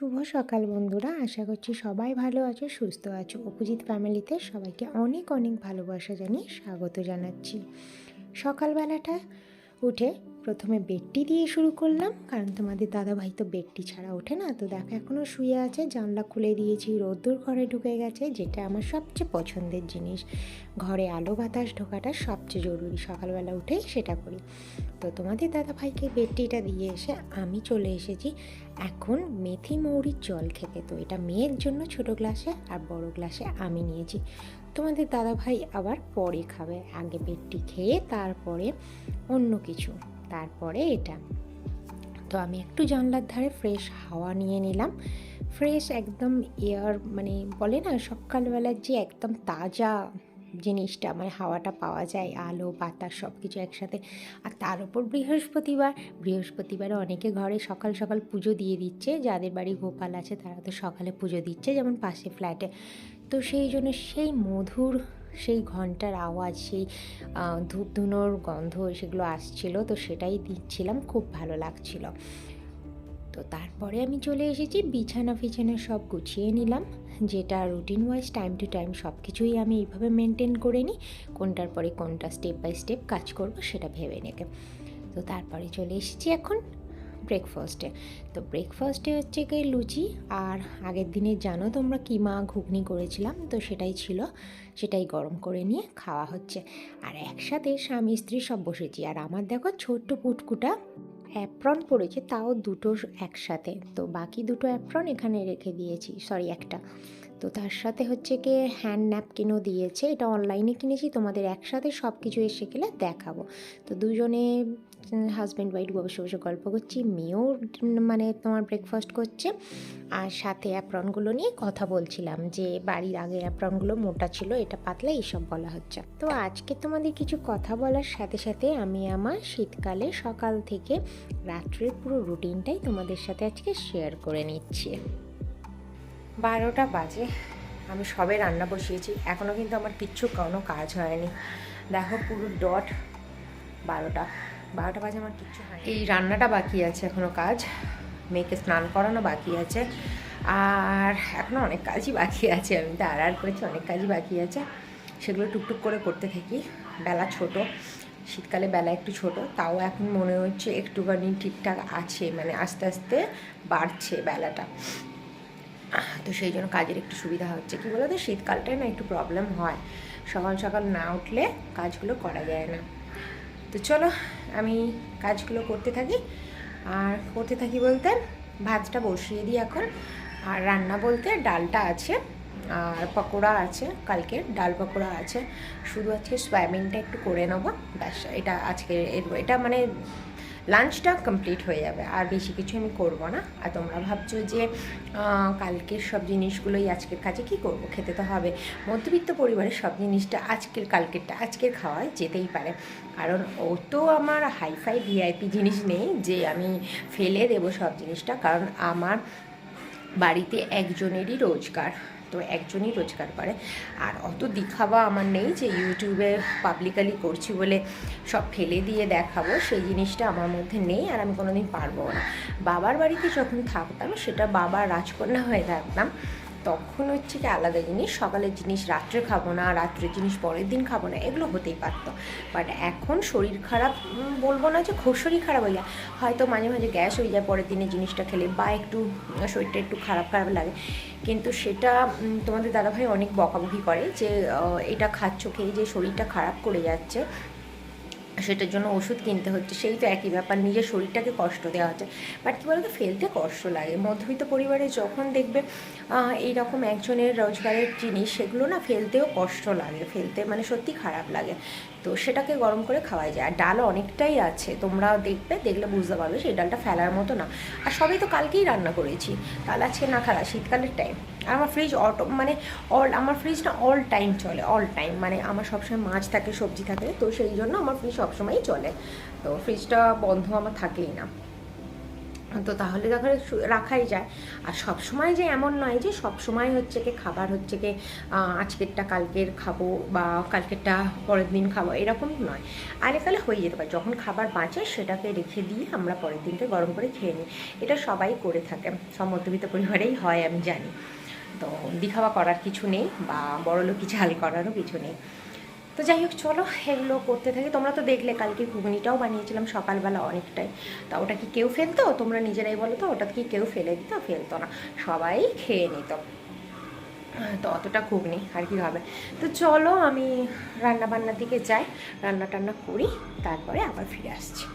শুভ সকাল বন্ধুরা, আশা করছি সবাই ভালো আছো, সুস্থ আছো। অপোজিট ফ্যামিলিতে সবাইকে অনেক অনেক ভালোবাসা জানিয়ে স্বাগত জানাচ্ছি। সকালবেলাটা উঠে প্রথমে বেডটি দিয়ে শুরু করলাম, কারণ তোমাদের দাদাভাই তো বেডটি ছাড়া ওঠে না। তো দেখো এখনও শুয়ে আছে, জানলা খুলে দিয়েছি, রোদ্দুর ঘরে ঢুকে গেছে, যেটা আমার সবচেয়ে পছন্দের জিনিস। ঘরে আলো বাতাস ঢোকাটা সবচেয়ে জরুরি, সকালবেলা উঠেই সেটা করি। তো তোমাদের দাদাভাইকে বেডটিটা দিয়ে এসে আমি চলে এসেছি এখন মেথি মৌরির জল খেতে। তো এটা মেয়ের জন্য ছোট গ্লাসে, আর বড় গ্লাসে আমি নিয়েছি। তোমাদের দাদাভাই আবার পরে খাবে, আগে বেডটি খেয়ে তারপরে অন্য কিছু, তারপরে এটা। তো আমি একটু জানলার ধারে ফ্রেশ হাওয়া নিয়ে নিলাম। ফ্রেশ একদম এয়ার, মানে বলে না সকালবেলার যে একদম তাজা জিনিসটা, মানে হাওয়াটা পাওয়া যায়, আলো বাতাস সব কিছু একসাথে। আর তার উপর বৃহস্পতিবারে অনেকে ঘরে সকাল সকাল পুজো দিয়ে দিচ্ছে, যাদের বাড়ি গোপাল আছে তারা তো সকালে পুজো দিচ্ছে, যেমন পাশে ফ্ল্যাটে। তো সেই জন্য সেই মধুর, সেই ঘন্টার আওয়াজ, সেই ধূপ ধুনোর গন্ধ সেগুলো আসছিল, তো সেটাই দিচ্ছিলাম, খুব ভালো লাগছিল। তো তারপরে আমি চলে এসেছি বিছানা ফিছানা সব গুছিয়ে নিলাম, যেটা routine wise time to time সব কিছুই আমি এইভাবে মেনটেন করে নিই, কোনটার পরে কোনটা স্টেপ বাই স্টেপ কাজ করব সেটা ভেবে নেবে। তো তারপরে চলে এসেছি এখন ব্রেকফাস্টে। তো ব্রেকফাস্টে হচ্ছে কি লুচি, আর আগের দিনে জানো তোমরা কিমা ঘুগনি করেছিলাম, তো সেটাই ছিল, সেটাই গরম করে নিয়ে খাওয়া হচ্ছে। আর একসাথে স্বামী স্ত্রী সব বসেছি। আর আমার দেখো ছোট্ট পুটকুটা অ্যাপ্রন পড়েছে, তাও দুটো একসাথে। তো বাকি দুটো অ্যাপ্রন এখানে রেখে দিয়েছি, সরি একটা। তো তার সাথে হচ্ছে কি হ্যান্ড ন্যাপকিনও দিয়েছে, এটা অনলাইনে কিনেছি, তোমাদের একসাথে সব কিছু এসে গেলে দেখাবো। তো দুজনে হাজব্যান্ড ওয়াইফ বসে বসে গল্প করছি, মেয়েও মানে তোমার ব্রেকফাস্ট করছে, আর সাথে অ্যাপ্রনগুলো নিয়ে কথা বলছিলাম যে বাড়ির আগের অ্যাপ্রনগুলো মোটা ছিল, এটা পাতলা, এইসব বলা হচ্ছে। তো আজকে তোমাদের কিছু কথা বলার সাথে সাথে আমি আমার শীতকালে সকাল থেকে রাত্রের পুরো রুটিনটাই তোমাদের সাথে আজকে শেয়ার করে নিচ্ছি। 12টা বাজে, আমি সবে রান্না বসিয়েছি, এখনও কিন্তু আমার কিচ্ছু কোনো কাজ হয়নি। দেখো পুরো ডট 12টা বাজে, আমার কিচ্ছু হয়নি। এই রান্নাটা বাকি আছে এখনও কাজ, মেয়েকে স্নান করানো বাকি আছে, আর এখনও অনেক কাজই বাকি আছে। আমি তো আর করেছি, অনেক কাজই বাকি আছে, সেগুলো টুকটুক করে করতে থাকি। বেলা ছোট, শীতকালে বেলা একটু ছোট, তাও এখন মনে হচ্ছে একটুখানি ঠিকঠাক আছে, মানে আস্তে আস্তে বাড়ছে বেলাটা। তো সেই জন্য কাজের একটু সুবিধা হচ্ছে। কী বলো তো, শীতকালটায় না একটু প্রবলেম হয়, সকাল সকাল না উঠলে কাজগুলো করা যায় না। তো চলো আমি কাজগুলো করতে থাকি, আর করতে থাকি বলতে ভাতটা বসিয়ে দিই এখন। আর রান্না বলতে ডালটা আছে, আর পকোড়া আছে, কালকের ডাল পকোড়া আছে, শুধু আজকে সয়াবিনটা একটু করে নেবো, ব্যাস। এটা আজকে এটা মানে লাঞ্চটা কমপ্লিট হয়ে যাবে, আর বেশি কিছু আমি করব না। আর তোমরা ভাবছো যে কালকের সব জিনিসগুলোই আজকের কাজে কি করব, খেতে তো হবে। মধ্যবিত্ত পরিবারের সব জিনিসটা আজকের কালকেরটা আজকের খাওয়া যেতেই পারে, কারণ ও তো আমার হাইফাই ভিআইপি জিনিস নেই যে আমি ফেলে দেবো সব জিনিসটা, কারণ আমার বাড়িতে একজনেরই রোজগার, তো একজনই রোজগার করে। আর অত দেখাবা আমার নেই যে ইউটিউবে পাবলিকালি করছি বলে সব ফেলে দিয়ে দেখাবো, সেই জিনিসটা আমার মধ্যে নেই, আর আমি কোনোদিন পারবো না। বাবার বাড়িতে যখন থাকতাম, সেটা বাবার রাজকন্যা হয়ে থাকতাম, তখন হচ্ছে কি আলাদা জিনিস, সকালের জিনিস রাত্রে খাবো না, রাত্রের জিনিস পরের দিন খাবো না, এগুলো হতেই পারতো। বাট এখন শরীর খারাপ, বলবো না যে খুব শরীর খারাপ হয়ে যায়, হয়তো মাঝে মাঝে গ্যাস হয়ে যায় পরের দিনের জিনিসটা খেলে, বা একটু শরীরটা একটু খারাপ খারাপ লাগে, কিন্তু সেটা তোমাদের দাদাভাই অনেক বকাবকি করে যে এটা খাচ্ছ খেয়ে যে শরীরটা খারাপ করে যাচ্ছে, সেটার জন্য ওষুধ কিনতে হচ্ছে, সেই তো একই ব্যাপার, নিজের শরীরটাকে কষ্ট দেওয়া হচ্ছে। বাট কী বলতো, ফেলতে কষ্ট লাগে। মধ্যবিত্ত পরিবারে যখন দেখবে এইরকম একজনের রোজগারের জিনিস, সেগুলো না ফেলতেও কষ্ট লাগে, ফেলতে মানে সত্যি খারাপ লাগে। তো সেটাকে গরম করে খাওয়াই যায়। আর ডালও অনেকটাই আছে, তোমরা দেখলে বুঝতে পারবে সেই ডালটা ফেলার মতো না। আর সবই তো কালকেই রান্না করেছি, কাল আজকে না খাওয়া, শীতকালের টাইম। আর আমার ফ্রিজ মানে আমার ফ্রিজ না অল টাইম চলে, অল টাইম, মানে আমার সবসময় মাছ থাকে, সবজি থাকে, তো সেই জন্য আমার ফ্রিজ সবসময়ই চলে, তো ফ্রিজটা বন্ধ আমার থাকেই না। তো তাহলে তাহলে রাখাই যায়। আর সব সময় যে এমন নয় যে সব সময় হচ্ছে কি খাবার হচ্ছে কি আজকেরটা কালকের খাবো বা কালকেরটা পরের দিন খাবো, এরকম নয়। আগে কালে হয়ে যেতে পারে, যখন খাবার বাঁচে সেটাকে রেখে দিয়ে আমরা পরের দিনকে গরম করে খেয়ে নিই। এটা সবাই করে থাকে, সব মধ্যবিত্ত পরিবারেই হয় আমি জানি। তো দিখাওয়া করার কিছু নেই বা বড়লোকি ঝাল করারও কিছু নেই। তো যাই হোক, চলো এগুলো করতে থাকি। তোমরা তো দেখলে কালকে ঘুগনিটাও বানিয়েছিলাম সকালবেলা অনেকটাই। তা ওটা কি কেউ ফেলতো? তোমরা নিজেরাই বলো তো, ওটা কি কেউ ফেলে দিত? ফেলতো না, সবাই খেয়ে নিত। তো অতটা ঘুগনি আর কি হবে। তো চলো আমি রান্না বান্নার দিকে যাই, রান্না টান্না করি, তারপরে আবার ফিরে আসছি।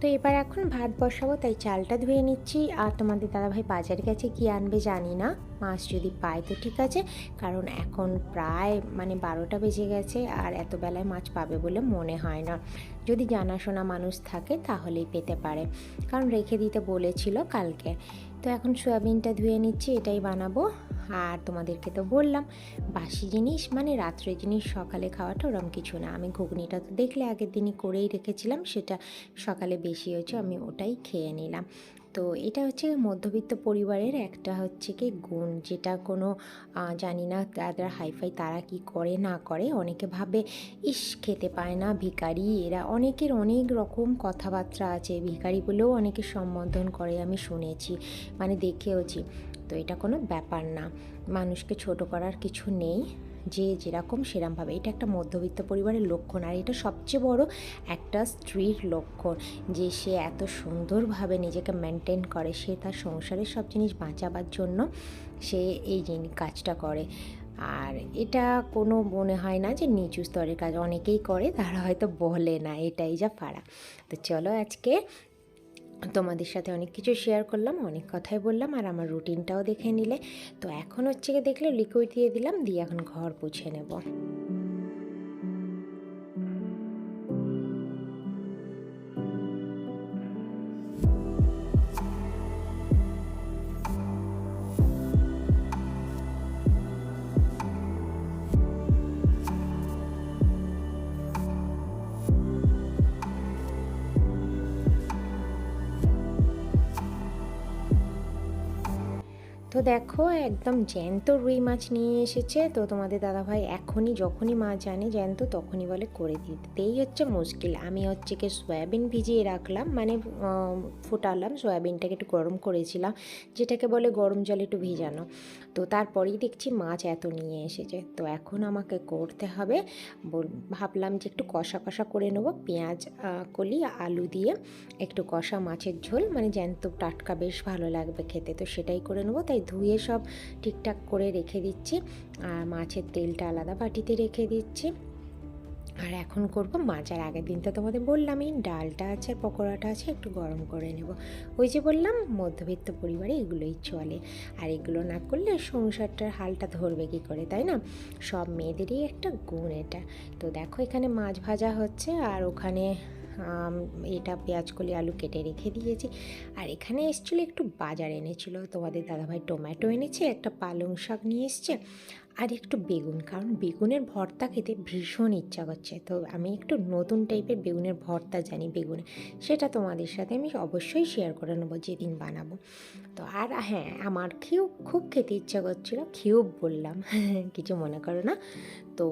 তো এবার এখন ভাত বসাবো, তাই চালটা ধুয়ে নিচ্ছি। আর তোমাদের দাদাভাই বাজারে গেছে, কি আনবে জানি না, মাছ যদি পায় তো ঠিক আছে, কারণ এখন প্রায় 12টা বেজে গেছে, আর এত বেলায় মাছ পাবে বলে মনে হয় না। যদি জানাশোনা মানুষ থাকে তাহলেই পেতে পারে, কারণ রেখে দিতে বলেছিল কালকে। তো এখন সয়াবিনটা ধুয়ে নিচ্ছি, এটাই বানাবো। আর তোমাদেরকে তো বললাম বাসি জিনিস রাত্রের জিনিস সকালে খাওয়াটা ওরম কিছু না। আমি ঘুগনিটা তো দেখলে আগের দিনই করেই রেখেছিলাম, সেটা সকালে বেশি হয়েছে, আমি ওটাই খেয়ে নিলাম। তো এটা হচ্ছে মধ্যবিত্ত পরিবারের একটা হচ্ছে কি গুণ, যেটা কোনো জানি না যারা হাইফাই তারা কি করে না করে। অনেকে ভাবে ইস খেতে পায় না ভিখারি, এরা অনেকের অনেক রকম কথাবার্তা আছে, ভিখারি বলেও অনেকে সম্বোধন করে, আমি শুনেছি, দেখেওছি। তো এটা কোনো ব্যাপার না, মানুষকে ছোট করার কিছু নেই, যে যেরকম সেরকমভাবে। এটা একটা মধ্যবিত্ত পরিবারের লক্ষণ, আর এটা সবচেয়ে বড় একটা স্ত্রীর লক্ষণ, যে সে এত সুন্দরভাবে নিজেকে মেনটেন করে, সে তার সংসারের সব জিনিস বাঁচাবার জন্য সে এই কাজটা করে। আর এটা কোনো মনে হয় না যে নিচু স্তরের কাজ, অনেকেই করে, তারা হয়তো বলে না, এটাই যা পারা। তো চলো আজকে তোমাদের সাথে অনেক কিছু শেয়ার করলাম, অনেক কথাই বললাম, আর আমার রুটিনটাও দেখে নিলে। তো এখন হচ্ছে গিয়ে দেখলে লিকুইড দিয়ে দিলাম, দিয়ে এখন ঘর পুছে নেব। তো দেখো একদম জ্যান্ত রুই মাছ নিয়ে এসেছে। তো তোমাদের দাদাভাই এখনই যখনই মাছ আনে জ্যান্ত তখনই বলে করে দিতেই হচ্ছে মুশকিল। আমি হচ্ছে কি সয়াবিন ভিজিয়ে রাখলাম, ফোটালাম, সয়াবিনটাকে একটু গরম করেছিলাম, যেটাকে বলে গরম জলে একটু ভিজানো। তো তারপরেই দেখছি মাছ এত নিয়ে এসেছে। তো এখন আমাকে করতে হবে, ভাবলাম যে একটু কষা কষা করে নেবো, পেঁয়াজ কলি আলু দিয়ে একটু কষা মাছের ঝোল, জ্যান্ত টাটকা বেশ ভালো লাগবে খেতে। তো সেটাই করে নেবো, তাই ধুয়ে সব ঠিকঠাক করে রেখে দিচ্ছি, আর মাছের তেলটা আলাদা বাটিতে রেখে দিচ্ছি। আর এখন করব মাছ। আর আগের দিন তো তোমাদের বললামই ডালটা আছে আর পকোড়াটা আছে, একটু গরম করে নেব। ওই যে বললাম মধ্যবিত্ত পরিবারে এগুলোই চলে, আর এগুলো না করলে সংসারটার হালটা ধরবে কী করে, তাই না? সব মেয়েদেরই একটা গুণ এটা। তো দেখো এখানে মাছ ভাজা হচ্ছে, আর ওখানে এটা পেঁয়াজকলি আলু কেটে রেখে দিয়েছি। আর এখানে এসেছিলো একটু বাজার এনেছিল তোমাদের দাদাভাই, টমেটো এনেছে, একটা পালং শাক নিয়ে এসছে, আর একটু বেগুন, কারণ বেগুনের ভর্তা খেতে ভীষণ ইচ্ছা করছে। তো আমি একটু নতুন টাইপের বেগুনের ভর্তা জানি বেগুনে, সেটা তোমাদের সাথে আমি অবশ্যই শেয়ার করে নেবো যেদিন বানাবো। তো আর হ্যাঁ, আমার খুব খেতে ইচ্ছা করছিলো, বললাম কিছু মনে করো না। তো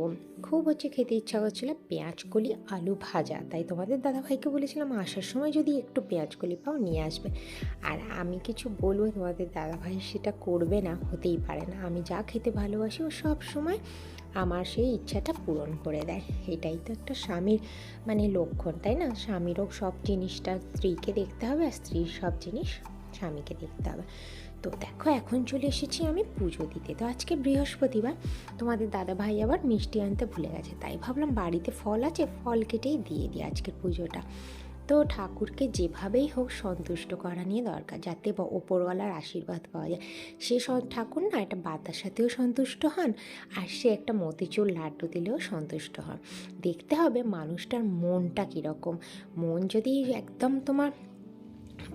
খুব খেতে ইচ্ছা করছিলো পেঁয়াজকলি আলু ভাজা, তাই তোমাদের দাদাভাইকে বলেছিলাম আসার সময় যদি একটু পেঁয়াজকলি পাও নিয়ে আসবে। আর আমি কিছু বলবো, তোমাদের দাদাভাই সেটা করবে না, হতেই পারে না। আমি যা খেতে ভালোবাসি ও সব সময় আমার সেই ইচ্ছাটা পূরণ করে দেয়। এটাই তো একটা স্বামীর লক্ষণ, তাই না? স্বামীরও সব জিনিসটা স্ত্রীকে দেখতে হবে, আর স্ত্রীর সব জিনিস স্বামীকে দেখতে হবে। তো দেখো এখন চলে এসেছি আমি পুজো দিতে। তো আজকে বৃহস্পতিবার, তোমাদের দাদাভাই আবার মিষ্টি আনতে ভুলে গেছে, তাই ভাবলাম বাড়িতে ফল আছে, ফল কেটেই দিয়ে দিই আজকের পুজোটা। তো ঠাকুরকে যেভাবেই হোক সন্তুষ্ট করা নিয়ে দরকার, যাতে ওপরওয়ালার আশীর্বাদ পাওয়া যায়। সে ঠাকুর না একটা বাতাসাতেও সন্তুষ্ট হন, আর সে একটা মতিচুর লাড্ডু দিলেও সন্তুষ্ট হন। দেখতে হবে মানুষটার মনটা কীরকম। মন যদি একদম তোমার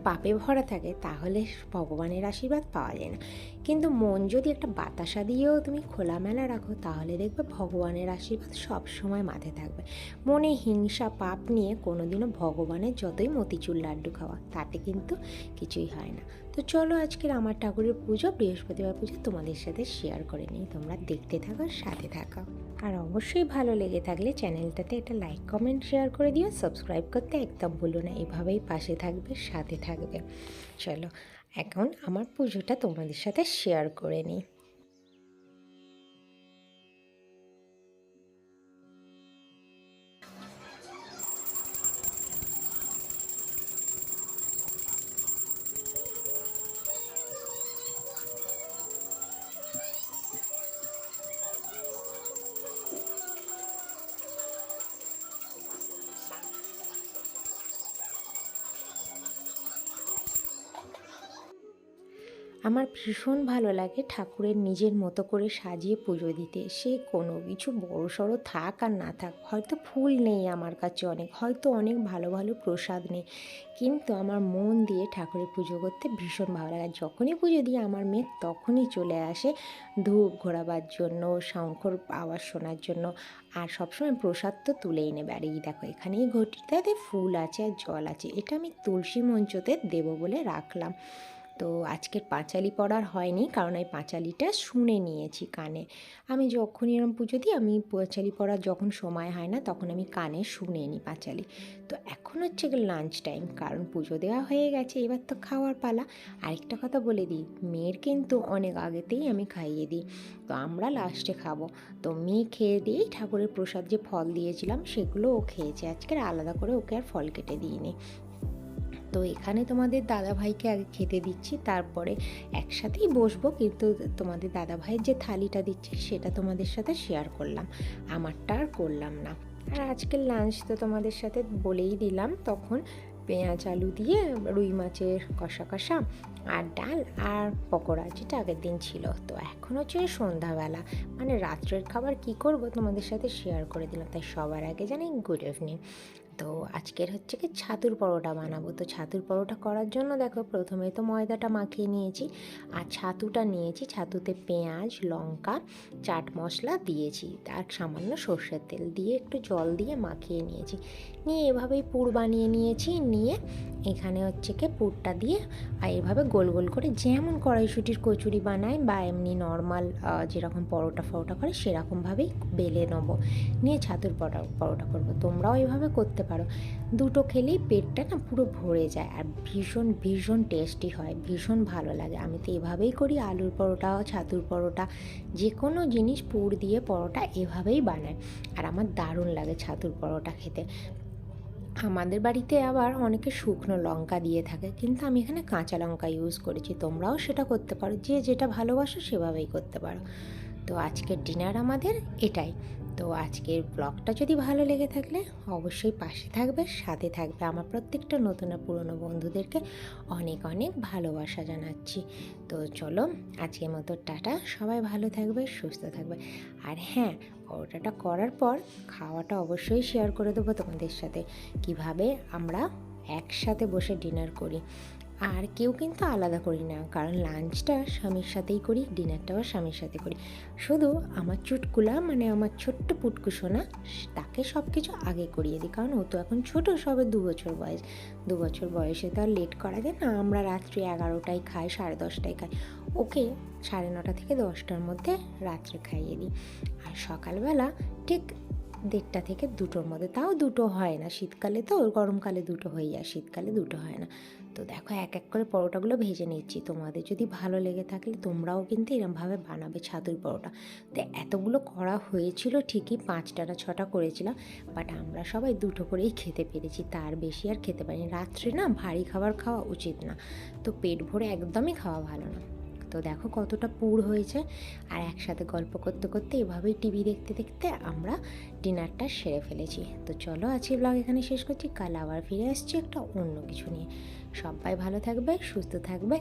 পাপে ভরা থাকে তাহলে ভগবানের আশীর্বাদ পাওয়া যায় না। কিন্তু মন যদি একটা বাতাসা দিয়েও তুমি খোলামেলা রাখো, তাহলে দেখবে ভগবানের আশীর্বাদ সব সময় মাথায় থাকবে। মনে হিংসা পাপ নিয়ে কোনোদিনও ভগবানের যতই মতিচুর লাড্ডু খাওয়া, তাতে কিন্তু কিছুই হয় না। তো চলো আজকের আমার ঠাকুরের পুজো, বৃহস্পতিবার পুজো তোমাদের সাথে শেয়ার করে নিই। তোমরা দেখতে থাকো, সাথে থাকো। আর অবশ্যই ভালো লেগে থাকলে চ্যানেলটাতে একটা লাইক কমেন্ট শেয়ার করে দিও, সাবস্ক্রাইব করতে একদম ভুলো না। এভাবেই পাশে থাকবে, সাথে থাকবে। চলো এখন আমার পুজোটা তোমাদের সাথে শেয়ার করে নিই। আমার ভীষণ ভালো লাগে ঠাকুরের নিজের মতো করে সাজিয়ে পুজো দিতে। সে কোনো কিছু বড়সড় থাক আর না থাক, হয়তো ফুল নেই আমার কাছে অনেক, হয়তো অনেক ভালো ভালো প্রসাদ নেই, কিন্তু আমার মন দিয়ে ঠাকুরের পুজো করতে ভীষণ ভালো লাগে। যখনই পুজো দিই আমার মেয়ে তখনই চলে আসে ধূপ ঘোরাবার জন্য, শঙ্খর আওয়াজ শোনার জন্য, আর সবসময় প্রসাদ তো তুলেই নেবে। আর এই দেখো এখানে এই ঘটিটাতে ফুল আছে আর জল আছে, এটা আমি তুলসী মঞ্চতে দেবো বলে রাখলাম। তো আজকের পাঁচালি পড়ার হয়নি, কারণ এই পাঁচালিটা শুনে নিয়েছি কানে। আমি যখনই এরকম পুজো দিই, আমি পাঁচালি পড়ার যখন সময় হয় না তখন আমি কানে শুনে নিই পাঁচালি। তো এখন হচ্ছে লাঞ্চ টাইম, কারণ পুজো দেওয়া হয়ে গেছে, এবার তো খাওয়ার পালা। আরেকটা কথা বলে দিই, মেয়ের কিন্তু অনেক আগেতেই আমি খাইয়ে দিই, তো আমরা লাস্টে খাবো। তো মেয়ে খেয়ে দিয়েই ঠাকুরের প্রসাদ যে ফল দিয়েছিলাম সেগুলো ও খেয়েছে, আজকের আলাদা করে ওকে আর ফল কেটে দিইনি। তো এখানে তোমাদের দাদাভাইকে আগে খেতে দিচ্ছি, তারপরে একসাথেই বসবো, কিন্তু তোমাদের দাদাভাইয়ের যে থালিটা দিচ্ছি সেটা তোমাদের সাথে শেয়ার করলাম, আমারটা আর করলাম না। আর আজকের লাঞ্চ তো তোমাদের সাথে বলেই দিলাম তখন, পেঁয়াজ আলু দিয়ে রুই মাছের কষা কষা আর ডাল আর পকোড়া, যেটা আগের দিন ছিল। তো এখন হচ্ছে সন্ধ্যাবেলা, মানে রাত্রের খাবার কি করব তোমাদের সাথে শেয়ার করে দিলাম। তাই সবার আগে জানি গুড ইভিনিং। তো আজকের হচ্ছে কি ছাতুর পরোটা বানাবো। তো ছাতুর পরোটা করার জন্য দেখো প্রথমে তো ময়দাটা মাখিয়ে নিয়েছি, আর ছাতুটা নিয়েছি, ছাতুতে পেঁয়াজ লঙ্কা চাট মশলা দিয়েছি, আর সামান্য সর্ষের তেল দিয়ে একটু জল দিয়ে মাখিয়ে নিয়েছি। নিয়ে এভাবেই পুর বানিয়ে নিয়েছি, নিয়ে এখানে হচ্ছে কি পুরটা দিয়ে আর এভাবে গোল গোল করে যেমন কড়াইশুঁটির কচুরি বানায় বা এমনি নর্মাল যেরকম পরোটা ফরোটা করে সেরকমভাবেই বেলে নেবো, নিয়ে ছাতুর পরোটা করবো। তোমরাও এইভাবে করতে পারো, দুটো খেলেই পেটটা না পুরো ভরে যায়, আর ভীষণ ভীষণ টেস্টি হয়, ভীষণ ভালো লাগে। আমি তো এভাবেই করি, আলুর পরোটা ছাতুর পরোটা যে কোনো জিনিস পুর দিয়ে পরোটা এভাবেই বানায়, আর আমার দারুণ লাগে ছাতুর পরোটা খেতে। আমাদের বাড়িতে আবার অনেকে শুকনো লঙ্কা দিয়ে থাকে, কিন্তু আমি এখানে কাঁচা লঙ্কা ইউজ করেছি, তোমরাও সেটা করতে পারো, যে যেটা ভালোবাসো সেভাবেই করতে পারো। তো আজকের ডিনার আমাদের এটাই। তো আজকের ব্লগটা যদি ভালো লেগে থাকলে অবশ্যই পাশে থাকবে, সাথে থাকবে। আমার প্রত্যেকটা নতুন আর পুরনো বন্ধুদেরকে অনেক অনেক ভালোবাসা জানাচ্ছি। তো চলো আজকের মতো টাটা, সবাই ভালো থাকবে, সুস্থ থাকবে। আর হ্যাঁ, পরোটাটা করার পর খাওয়াটা অবশ্যই শেয়ার করে দেবো তোমাদের সাথে, কিভাবে আমরা একসাথে বসে ডিনার করি। আর কেউ কিন্তু আলাদা করি না, কারণ লাঞ্চটা স্বামীর সাথেই করি, ডিনারটাও স্বামীর সাথে করি। শুধু আমার চুটকুলা মানে আমার ছোট্ট পুটকু সোনা, তাকে সব কিছু আগে করিয়ে দিই, কারণ ও তো এখন ছোটো, সবে 2 বছর বয়স। 2 বছর বয়সে তো আর লেট করা যায় না। আমরা রাত্রি 11টায় খাই, 10:30টায় খাই, ওকে 9:30 থেকে 10টার মধ্যে রাত্রে খাইয়ে দিই। আর সকালবেলা ঠিক 1:30 থেকে 2টোর মধ্যে, তাও 2টো হয় না, শীতকালে তো, গরমকালে 2টো হয়ে যায়, শীতকালে 2টো হয় না। তো দেখো এক এক করে পরোটাগুলো ভেজে নিচ্ছি। তোমাদের যদি ভালো লেগে থাকলে তোমরাও কিন্তু এরমভাবে বানাবে ছাতুর পরোটা। তো এতগুলো করা হয়েছিল ঠিকই, 5টা না 6টা করেছিলাম, বাট আমরা সবাই 2টো করেই খেতে পেরেছি, তার বেশি আর খেতে পারিনি। রাত্রে না ভারী খাবার খাওয়া উচিত না, তো পেট ভরে একদমই খাওয়া ভালো না। তো দেখো কতটা পুর হয়েছে, আর একসাথে গল্প করতে করতে এভাবেই টিভি দেখতে দেখতে আমরা ডিনারটা সেরে ফেলেছি। তো চলো আজকের ব্লগ এখানে শেষ করছি, কাল আবার ফিরে আসছি একটা অন্য কিছু নিয়ে। সবাই ভালো থাকবে, সুস্থ থাকবে।